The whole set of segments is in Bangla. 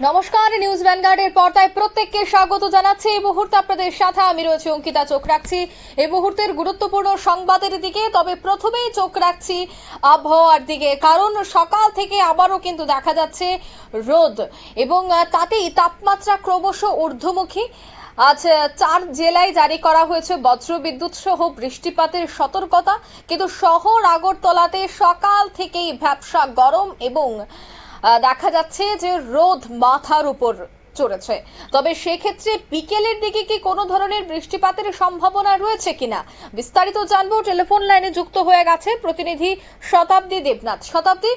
নমস্কার, নিউজ ভ্যানগার্ডের পর্দায় প্রত্যেককে স্বাগত জানাচ্ছি। এই মুহূর্তে আপনাদের সাথে আমি রয়েছে অঙ্কিতা। চোখ রাখছি এই মুহূর্তের গুরুত্বপূর্ণ সংবাদের দিকে। তবে প্রথমেই চোখ রাখছি আবহাওয়ার দিকে, কারণ সকাল থেকে আবারও কিন্তু দেখা যাচ্ছে রোদ এবং তাতেই তাপমাত্রা ক্রমশ ঊর্ধ্বমুখী। আজ 4 জেলায় জারি করা হয়েছে বজ্রবিদ্যুৎ সহ বৃষ্টিপাতের সতর্কতা, কিন্তু শহর আগরতলাতে সকাল থেকেই ভ্যাপসা গরম এবং দেখা যাচ্ছে যে রোদ মাথার উপর চড়েছে। তবে সেক্ষেত্রে বিকেলের দিকে কি কোনো ধরনের বৃষ্টিপাতের সম্ভাবনা রয়েছে কিনা বিস্তারিত জানবো। টেলিফোন লাইনে যুক্ত হয়ে গেছে প্রতিনিধি শতাব্দী দেবনাথ। শতাব্দী,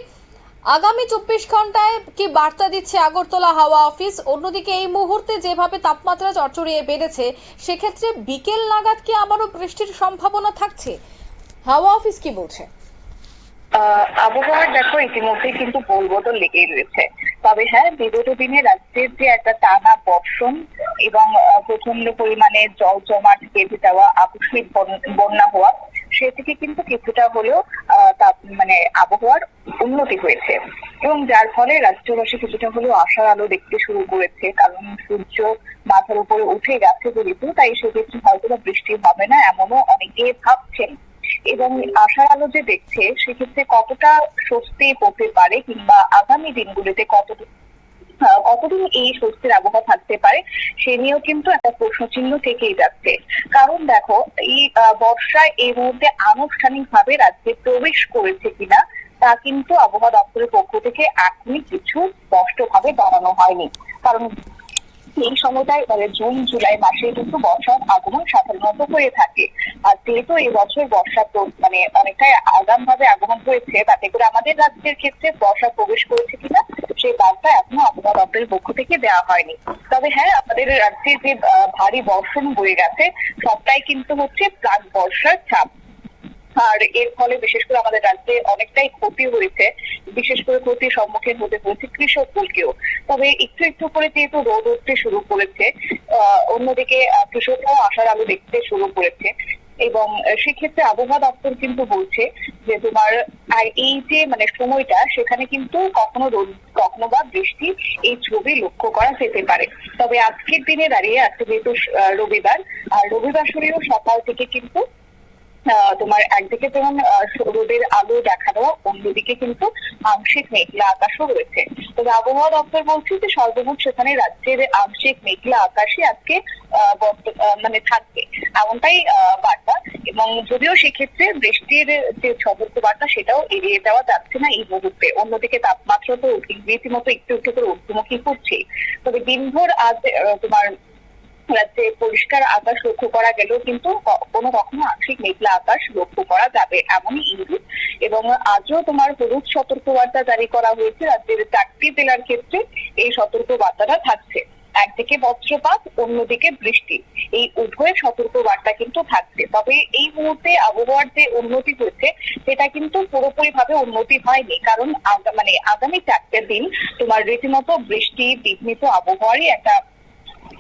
আগামী 24 ঘন্টায় কি বার্তা দিচ্ছে আগরতলা হাওয়া অফিস? অন্যদিকে এই মুহূর্তে যেভাবে তাপমাত্রা চড়চড়িয়ে বেড়েছে, সেক্ষেত্রে বিকেল নাগাদ কি আবারও বৃষ্টির সম্ভাবনা থাকছে? হাওয়া অফিস কি বলছে? আবহাওয়ার দেখো ইতিমধ্যে কিন্তু গোলবদল লেগেই রয়েছে। তবে হ্যাঁ, বিগত দিনে রাজ্যের যে একটা টানা বর্ষণ এবং প্রচন্ড পরিমাণে জল জমাট বেঁধে যাওয়া, আকস্মিক বন্যা হওয়া, সে থেকে কিন্তু কিছুটা হলেও আবহাওয়ার উন্নতি হয়েছে এবং যার ফলে রাজ্যবাসী কিছুটা হলেও আশার আলো দেখতে শুরু করেছে। কারণ সূর্য মাথার উপরে উঠে গেছে যেহেতু, তাই সেক্ষেত্রে হয়তো বৃষ্টি হবে না এমনও অনেকে ভাবছেন। এবং আশার আলো যে দেখছে সেক্ষেত্রে কতটা স্বস্তি পেতে পারে কিংবা আগামী দিনগুলিতে কতদিন এই স্বস্তির আবহাওয়া থাকতে পারে সে নিয়েও কিন্তু একটা প্রশ্ন চিহ্ন থেকেই যাচ্ছে। কারণ দেখো, এই বর্ষায় এই মুহূর্তে আনুষ্ঠানিকভাবে রাজ্যে প্রবেশ করেছে কিনা তা কিন্তু আবহাওয়া দপ্তরের পক্ষ থেকে এখনই কিছু স্পষ্টভাবে জানানো হয়নি। কারণ এই সময়টায় জুন জুলাই মাসে কিন্তু বর্ষার আগমন সাধারণত হয়ে থাকে। আর যেহেতু এই বছর বর্ষা অনেকটাই আগাম ভাবে আগমন হয়েছে, তাতে করে আমাদের রাজ্যের ক্ষেত্রে বর্ষা প্রবেশ করেছে কিনা সেই বার্তা এখনো আবহাওয়া দপ্তরের পক্ষ থেকে দেওয়া হয়নি। তবে হ্যাঁ, আমাদের রাজ্যে যে ভারী বর্ষণ বয়ে গেছে সবটাই কিন্তু হচ্ছে প্রাক বর্ষার ছাপ। আর এর ফলে বিশেষ করে আমাদের রাজ্যে অনেকটাই ক্ষতি হয়েছে, বিশেষ করে ক্ষতির সম্মুখীন হতে হয়েছে কৃষকগুলোকেও। তবে একটু একটু করে যেহেতু রোদ উঠতে শুরু করেছে, অন্যদিকে কৃষকরাও আশার আলো দেখতে শুরু করেছে। এবং সেক্ষেত্রে আবহাওয়া দপ্তর কিন্তু বলছে যে তোমার এই যে সময়টা, সেখানে কিন্তু কখনো রোদ কখনো বা বৃষ্টি এই ছবি লক্ষ্য করা যেতে পারে। তবে আজকের দিনে দাঁড়িয়ে, আজকে যেহেতু রবিবার, আর রবিবার শরীরও সকাল থেকে কিন্তু তোমার একদিকে যেমন রোদের আলো দেখা দেওয়া, অন্যদিকে কিন্তু আংশিক মেঘলা আকাশও রয়েছে। তবে আবহাওয়া দপ্তর বলছে যে সর্বমোট সেখানে রাজ্যের আংশিক মেঘলা আকাশই আজকে থাকবে, এমনটাই বার্তা। এবং যদিও সেক্ষেত্রে বৃষ্টির যে সতর্ক বার্তা সেটাও এড়িয়ে দেওয়া যাচ্ছে না এই মুহূর্তে। অন্যদিকে তাপমাত্রা তো রীতিমতো একটু একটু করে ঊর্ধ্বমুখী করছে। তবে দিনভর আজ তোমার রাজ্যে পরিষ্কার আকাশ লক্ষ্য করা গেলেও কিন্তু কখনো আংশিক মেঘলা আকাশ লক্ষ্য করা যাবে এমনই ইঙ্গিত। এবং আজও তোমার হলুদ সতর্কবার্তা জারি করা হয়েছে রাজ্যের 4টি জেলার ক্ষেত্রে। এই সতর্ক বার্তাটা থাকছে, একদিকে বজ্রপাত, অন্যদিকে বৃষ্টি, এই উভয় সতর্ক বার্তা কিন্তু থাকছে। তবে এই মুহূর্তে আবহাওয়ার যে উন্নতি হয়েছে সেটা কিন্তু পুরোপুরি ভাবে উন্নতি হয়নি। কারণ আগামী 4টে দিন তোমার রীতিমতো বৃষ্টি বিঘ্নিত আবহাওয়ারই একটা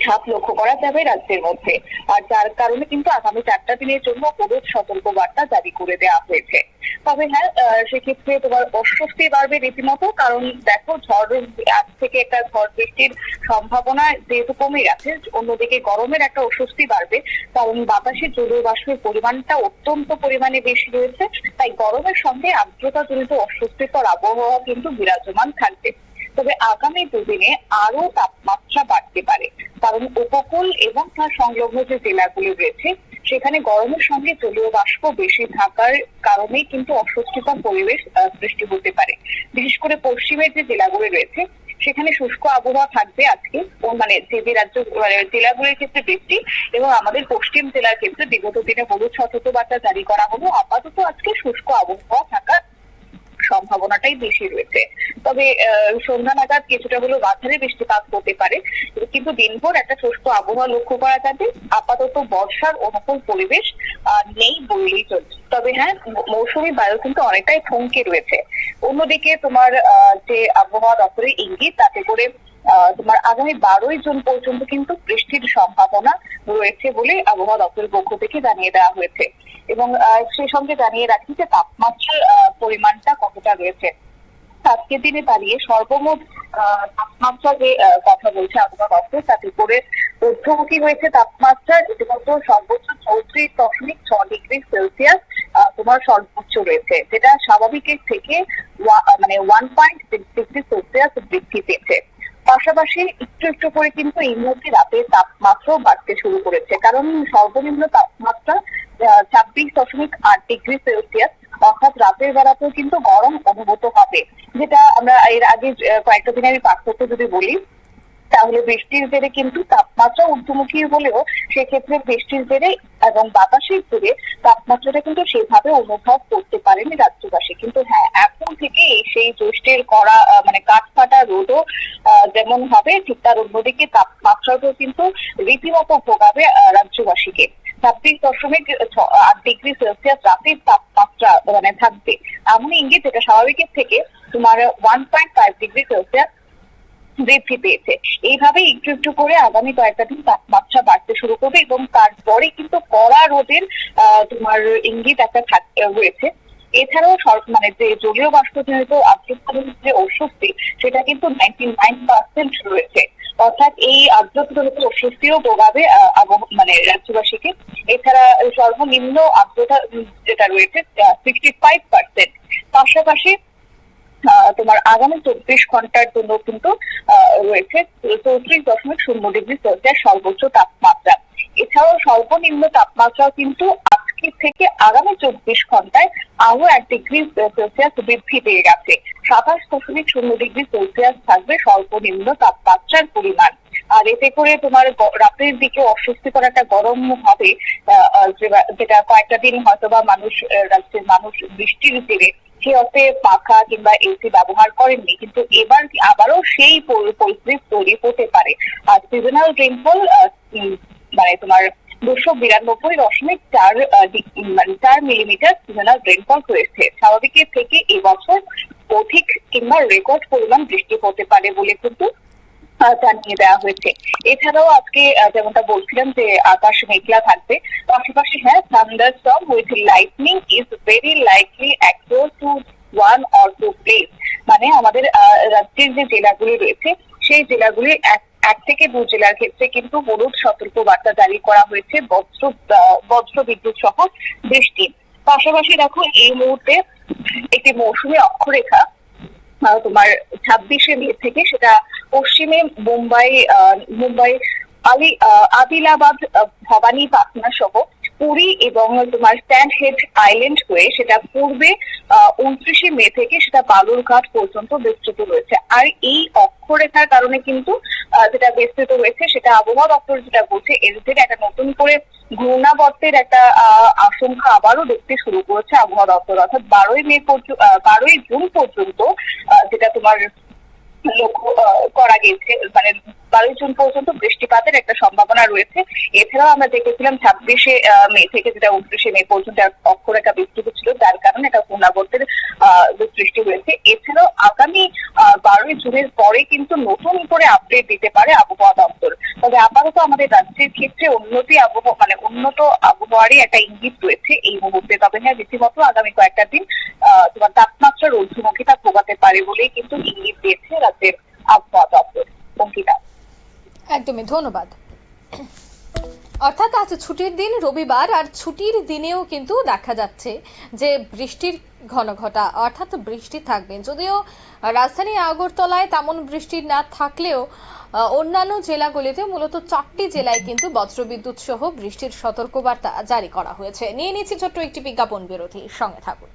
ছাপ লক্ষ্য করা যাবে রাজ্যের মধ্যে। আর যার কারণে কিন্তু আগামী 4টা দিনের জন্য হলুদ সতর্ক বার্তা জারি করে দেওয়া হয়েছে। তবে হ্যাঁ, সেক্ষেত্রে তোমার অস্বস্তি বাড়বে রীতিমতো। কারণ দেখো, আজ থেকে একটা ঝড় বৃষ্টির সম্ভাবনা যেহেতু কমে গেছে, অন্যদিকে গরমের একটা অস্বস্তি বাড়বে। কারণ বাতাসে জলীয় বাষ্পের পরিমাণটা অত্যন্ত পরিমাণে বেশি রয়েছে, তাই গরমের সঙ্গে আর্দ্রতা জনিত অস্বস্তিকর আবহাওয়া কিন্তু বিরাজমান থাকবে। তবে আগামী দুদিনে আরো তাপমাত্রা বাড়তে পারে, কারণ উপকূল এবং তার সংলগ্ন যে জেলাগুলি রয়েছে সেখানে গরমের সঙ্গে জলীয় বাষ্প বেশি থাকার কারণেই কিন্তু অস্বস্তিকর পরিবেশ সৃষ্টি হতে পারে। বিশেষ করে পশ্চিমের যে জেলাগুলি রয়েছে সেখানে শুষ্ক আবহাওয়া থাকবে আজকে। জেলাগুলির ক্ষেত্রে বৃষ্টি এবং আমাদের পশ্চিম জেলার ক্ষেত্রে বিগত দিনে হলুদ সতর্কবার্তা জারি করা হলো। আপাতত আজকে শুষ্ক আবহাওয়া থাকার সম্ভাবনাটাই বেশি রয়েছে। তবে সন্ধ্যা নাগাদ কিছুটা হলেও মাঝারি বৃষ্টিপাত হতে পারে, কিন্তু দিনভর একটা শুষ্ক আবহাওয়া লক্ষ্য করা যাবে। আপাতত বর্ষার অনুকূল পরিবেশ নেই বললেই চলছে। তবে হ্যাঁ, মৌসুমী বায়ু কিন্তু অনেকটাই থমকে রয়েছে। অন্যদিকে তোমার যে আবহাওয়া দপ্তরের ইঙ্গিত, তাতে করে তোমার আগামী 12ই জুন পর্যন্ত কিন্তু বৃষ্টির সম্ভাবনা রয়েছে বলে আবহাওয়া দপ্তরের পক্ষ থেকে জানিয়ে দেওয়া হয়েছে। এবং সেই সঙ্গে জানিয়ে রাখি যে তাপমাত্রার পরিমাণটা কতটা রয়েছে। আজকের দিনে দাঁড়িয়ে সর্বমোট তাপমাত্রা যে কথা বলছে আবহাওয়া দপ্তর, তাতে করে ঊর্ধ্বমুখী হয়েছে তাপমাত্রা রীতিমতো সর্বোচ্চ 34.6 ডিগ্রি সেলসিয়াস তোমার সর্বোচ্চ রয়েছে, যেটা স্বাভাবিকের থেকে মানে 1.6 ডিগ্রি সেলসিয়াস বৃদ্ধি পেয়েছে। পাশাপাশি একটু একটু করে কিন্তু এই মুহূর্তে রাতের তাপমাত্রাও বাড়তে শুরু করেছে, কারণ সর্বনিম্ন তাপমাত্রা 26.8 ডিগ্রি সেলসিয়াস, অর্থাৎ রাতের বেলাতেও কিন্তু গরম অনুভূত হবে। যেটা আমরা এর আগে কয়েকটা দিনের পার্থক্য যদি বলি, তাহলে বৃষ্টির জেরে কিন্তু তাপমাত্রা ঊর্ধ্বমুখী হলেও সেক্ষেত্রে বৃষ্টির জেরে এবং বাতাসের জেরে তাপমাত্রাটা কিন্তু সেভাবে অনুভব করতে পারেনি রাজ্যবাসী। কিন্তু হ্যাঁ, এখন থেকে সেই জ্যৈষ্ঠের কড়া মানে কাঠফাটা রোদও যেমন হবে, ঠিক তার অন্যদিকে তাপমাত্রাটাও কিন্তু রীতিমতো ভোগাবে রাজ্যবাসীকে। 26.8 ডিগ্রি সেলসিয়াস রাতের তাপমাত্রা মানে থাকবে, এমন ইঙ্গিত যেটা স্বাভাবিকের থেকে তোমার 1.5 ডিগ্রি সেলসিয়াস বৃদ্ধি পেয়েছে। এইভাবে একটু একটু করে আগামী কয়েকটা দিন তাপমাত্রা বাড়তে শুরু করবে এবং তারপরে কিন্তু কড়া রোদের তোমার ইঙ্গিত একটা রয়েছে। এছাড়াও মানে যে জলীয় বাষ্পজনিত আর্দ্রতাজনিত যে অস্বস্তি, সেটা কিন্তু 99% রয়েছে, অর্থাৎ এই আর্দ্রতাজনিত অস্বস্তিও ভোগাবে মানে রাজ্যবাসীকে। এছাড়া সর্বনিম্ন আর্দ্রতা যেটা রয়েছে 65%। পাশাপাশি তোমার আগামী 24 ঘন্টার জন্য কিন্তু রয়েছে 34.0 ডিগ্রি সেলসিয়াস সর্বোচ্চ তাপমাত্রা। এছাড়াও সর্বনিম্ন তাপমাত্রাও কিন্তু আজকের থেকে আগামী 24 ঘন্টায় আরো 1 ডিগ্রি সেলসিয়াস বৃদ্ধি পেয়ে গেছে। 27.0 ডিগ্রি সেলসিয়াস থাকবে সর্বনিম্ন তাপমাত্রার পরিমাণ। আর এতে করে তোমার রাতের দিকে অস্বস্তিকর একটা গরম হবে, যেটা কয়েকটা দিন হয়তো বা রাজ্যের মানুষ বৃষ্টির জেরে সে অর্থে পাখা কিংবা এসি ব্যবহার করেননি, কিন্তু এবার আবারও সেই পরিস্থিতি তৈরি হতে পারে। আর সিজনাল রেইনফল মানে তোমার 292.4 মিলিমিটার সিজনাল রেইনফল হয়েছে। স্বাভাবিকের থেকে এবছর অধিক কিংবা রেকর্ড পরিমাণ বৃষ্টি হতে পারে বলে কিন্তু জানিয়ে দেওয়া হয়েছে। এছাড়াও আজকে যেমনটা বলছিলাম যে আকাশ মেঘলা থাকবে, পাশাপাশি হ্যাঁ, thunderstorm with lightning is very likely across to 1 or 2 place. মানে আমাদের রাজ্যের যে জেলাগুলি রয়েছে, সেই জেলাগুলির এক থেকে 2 জেলার ক্ষেত্রে কিন্তু হলুদ সতর্ক বার্তা জারি করা হয়েছে বজ্র বিদ্যুৎ সহ বৃষ্টি। পাশাপাশি দেখো, এই মুহূর্তে একটি মৌসুমী অক্ষরেখা তোমার 26শে মে থেকে সেটা পশ্চিমে মুম্বাই আদিলাবাদ, ভবানী, পাটনা সহ পুরী এবং তোমার স্ট্যান্ড হেড আইল্যান্ড হয়ে সেটা পূর্বে 29শে মে থেকে সেটা বালুরঘাট পর্যন্ত বিস্তৃত রয়েছে। আর এই অক্ষরেখার কারণে কিন্তু যেটা বিস্তৃত হয়েছে, সেটা আবহাওয়া দপ্তর যেটা বলছে, এর থেকে একটা নতুন করে ঘূর্ণাবর্তের একটা আশঙ্কা আবারও দেখতে শুরু করেছে আবহাওয়া দপ্তর। অর্থাৎ 12ই জুন পর্যন্ত যেটা তোমার লক্ষ্য করা গেছে, মানে 12 জুন পর্যন্ত বৃষ্টিপাতের একটা সম্ভাবনা রয়েছে। এছাড়াও আমরা দেখেছিলাম 26শে মে থেকে যেটা 29শে মে পর্যন্ত অক্ষরেখা বিস্তৃত ছিল, যার কারণে একটা ঘূর্ণাবর্তের সৃষ্টি হয়েছে। এছাড়াও আগামী 12ই জুনের পরে কিন্তু নতুন করে আপডেট দিতে পারে আবহাওয়া দপ্তর। তবে আপাতত আমাদের রাজ্যের ক্ষেত্রে উন্নত আবহাওয়ারই একটা ইঙ্গিত রয়েছে এই মুহূর্তে। তবে হ্যাঁ, রীতিমতো আগামী কয়েকটা দিন তোমার তাপমাত্রার ঊর্ধ্বমুখিতা ভোগাতে পারে বলেই কিন্তু ইঙ্গিত দিয়েছে রাজ্যের আবহাওয়া দপ্তর। অঙ্কিতা, একদমই ধন্যবাদ। অর্থাৎ আজ ছুটির দিন রবিবার, আর ছুটির দিনেও কিন্তু দেখা যাচ্ছে যে বৃষ্টির ঘনঘটা, অর্থাৎ বৃষ্টি থাকবে। যদিও রাজধানী আগরতলায় তেমন বৃষ্টি না থাকলেও অন্যান্য জেলাগুলিতে মূলত 4টি জেলায় কিন্তু বজ্রবিদ্যুৎ সহ বৃষ্টির সতর্কবার্তা জারি করা হয়েছে। নিয়ে নিচ্ছি ছোট্ট একটি বিজ্ঞাপন বিরতি, সঙ্গে থাকুন।